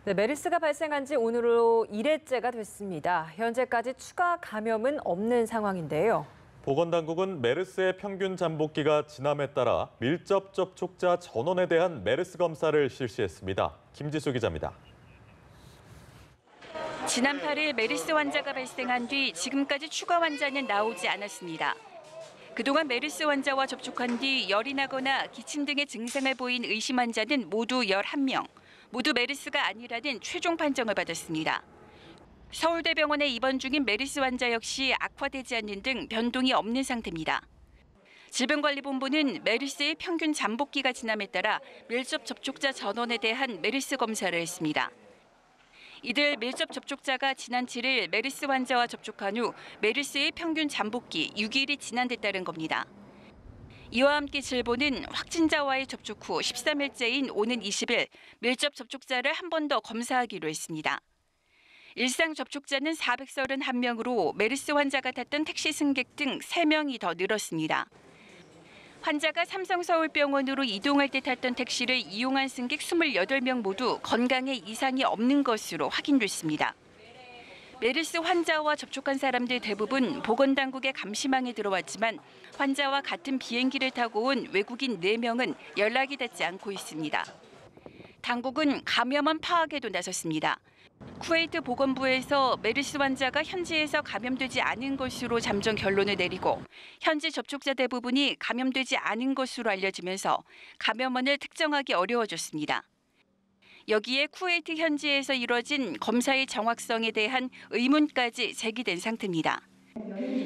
네, 메르스가 발생한 지 오늘로 1회째가 됐습니다. 현재까지 추가 감염은 없는 상황인데요. 보건당국은 메르스의 평균 잠복기가 지남에 따라 밀접 접촉자 전원에 대한 메르스 검사를 실시했습니다. 김지수 기자입니다. 지난 8일 메르스 환자가 발생한 뒤 지금까지 추가 환자는 나오지 않았습니다. 그동안 메르스 환자와 접촉한 뒤 열이 나거나 기침 등의 증상을 보인 의심 환자는 모두 11명, 모두 메르스가 아니라는 최종 판정을 받았습니다. 서울대병원에 입원 중인 메르스 환자 역시 악화되지 않는 등 변동이 없는 상태입니다. 질병관리본부는 메르스의 평균 잠복기가 지남에 따라 밀접 접촉자 전원에 대한 메르스 검사를 했습니다. 이들 밀접 접촉자가 지난 7일 메르스 환자와 접촉한 후 메르스의 평균 잠복기 6일이 지난 데 따른 겁니다. 이와 함께 질본은 확진자와의 접촉 후 13일째인 오는 20일 밀접 접촉자를 한 번 더 검사하기로 했습니다. 일상 접촉자는 431명으로 메르스 환자가 탔던 택시 승객 등 3명이 더 늘었습니다. 환자가 삼성서울병원으로 이동할 때 탔던 택시를 이용한 승객 28명 모두 건강에 이상이 없는 것으로 확인됐습니다. 메르스 환자와 접촉한 사람들 대부분 보건당국의 감시망에 들어왔지만 환자와 같은 비행기를 타고 온 외국인 4명은 연락이 닿지 않고 있습니다. 당국은 감염원 파악에도 나섰습니다. 쿠웨이트 보건부에서 메르스 환자가 현지에서 감염되지 않은 것으로 잠정 결론을 내리고 현지 접촉자 대부분이 감염되지 않은 것으로 알려지면서 감염원을 특정하기 어려워졌습니다. 여기에 쿠웨이트 현지에서 이뤄진 검사의 정확성에 대한 의문까지 제기된 상태입니다.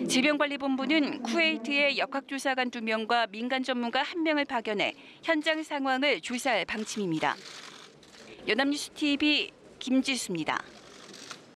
질병관리본부는 쿠웨이트의 역학조사관 2명과 민간 전문가 1명을 파견해 현장 상황을 조사할 방침입니다. 연합뉴스 TV 김지수입니다.